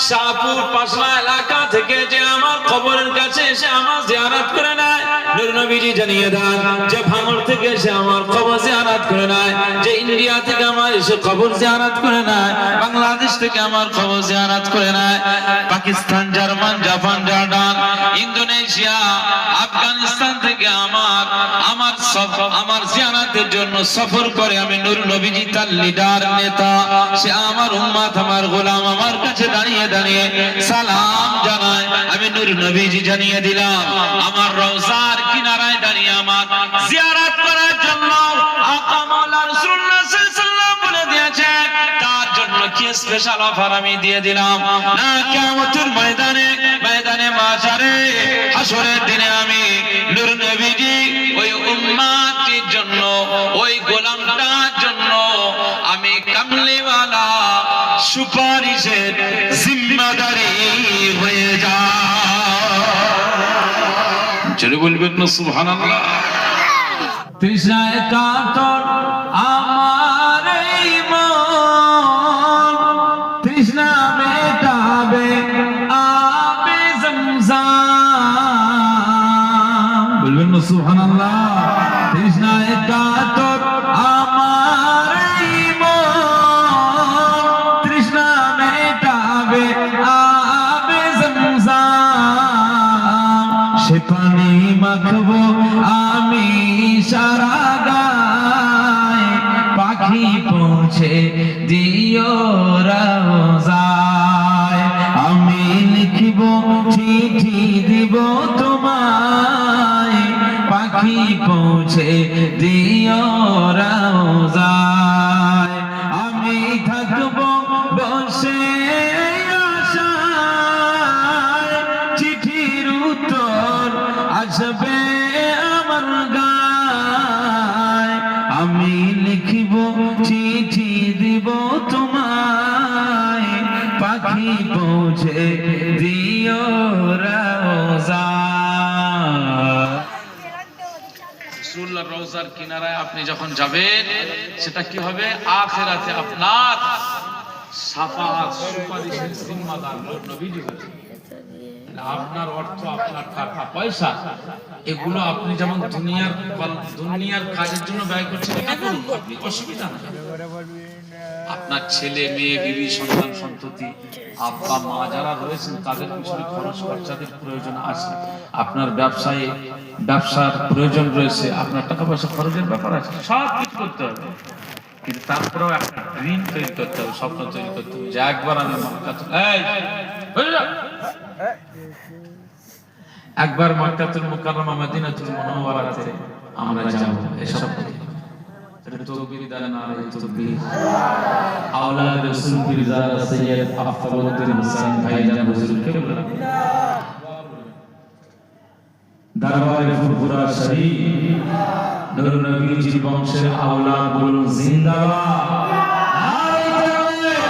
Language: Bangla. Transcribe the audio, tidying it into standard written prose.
শাহপুর পাশলা এলাকা থেকে যে আমার কবরের কাছে এসে আমার জিয়ারত করে নেয়, নূর নবীজি জানিয়ে দেন যে ভাঙড় থেকে এসে আমার কবর জিয়ারত করে নেয়, যে ইন্ডিয়া থেকে আমার এসে কবর জিয়ারত করে নেয়, বাংলাদেশ থেকে আমার কবর জিয়ারত করে নেয়, Pakistan, German, Japan, Jordan, Indonesia, Afghanistan থেকে আমার জিয়ারতের জন্য সফর করে। আমি নূর নবীজি তার লিডার, নেতা, সে আমার উম্মত, আমার গোলাম আমার কাছে দাঁড়িয়ে দাঁড়িয়ে সালাম জানায়। আমি নূর নবীজি জানিয়ে দিলাম আমার রওজার কিনারায় দাঁড়িয়ে আমার জিয়ারত করার জন্য আকা মাওলা রাসূলুল্লাহ সাল্লাল্লাহু আলাইহি ওয়াসাল্লাম বলে দিয়েছে, তার জন্য কি স্পেশাল অফার আমি দিয়ে দিলাম না। কিয়ামতের ময়দানে মাশারে হাসরের দিনে আমি নূর নবীজি ওই উম্মতের জন্য, ওই গোলামটার জন্য আমি কামলিওয়ালা সুপারিশের জিম্মাদারি হয়ে যায়। জোরে বলবেন না সুবহানাল্লাহ। তৃষ্ণায় কাতর আমার এই মন, তৃষ্ণা মেটাবে আবে জমজম। বলবেন না সুবহানাল্লাহ। তৃষ্ণায় কাতর আমার এই মন, তৃষ্ণা মেটাবে আবে জমজম। সে পানি মাখবো আমি সারা গায়, পাখি পৌঁছে দিও রওজায়। আমি লিখিব চিঠি দিব তোমায়, পাখি পৌঁছে দিও রওজায়। আমি থাকবো বসে আশায়, চিঠির উত্তর আসবে আমার গায়। আমি লিখিব চিঠি দিব তোমায়, পাখি পৌঁছে দিও রওজায়। রাসূলুল্লাহর রওজার কিনারায় আপনি যখন যাবেন, সেটা কি হবে? আখিরাতে আপনার শাফাআত, সুপারিশের জিম্মাদার নবীজি হবেন। আপনার অর্থ, আপনার টাকা পয়সা, এগুলো আপনি যেমন দুনিয়ার কাজের জন্য ব্যয় করছেন, এটা করুন, আপনি অসুবিধা নেই। আপনার ছেলে মেয়ে, বিবি, সন্তান সন্ততি, আব্বা মা যারা রয়েছেন, তাদের পিছনে খরচ খরচাদের প্রয়োজন আছে। আপনার ব্যবসার প্রয়োজন রয়েছে, আপনার টাকা পয়সা খরচের ব্যাপার আছে, সব কিছু করতে হবে। কিন্তু তারপরেও একটা ড্রিম তৈরি করতে হবে, স্বপ্ন তৈরি করতে হবে যে একবার আমি একবার মক্কাতুল মুকাররমা মদিনাতুল মুনাওয়ারাতে আমরা যাব। এসব তকবীর দেন, নারে তকবীর। আওলাদ রাসূল মির্জা সৈয়দ আফতাবউদ্দিন হোসেন ভাইজান হুজুর কেবলা দরবারে ফুরফুরা শরীফ, নূর নবীজি বংশের আওলাদ বলুন জিন্দাবাদ। নারে তাকবীর।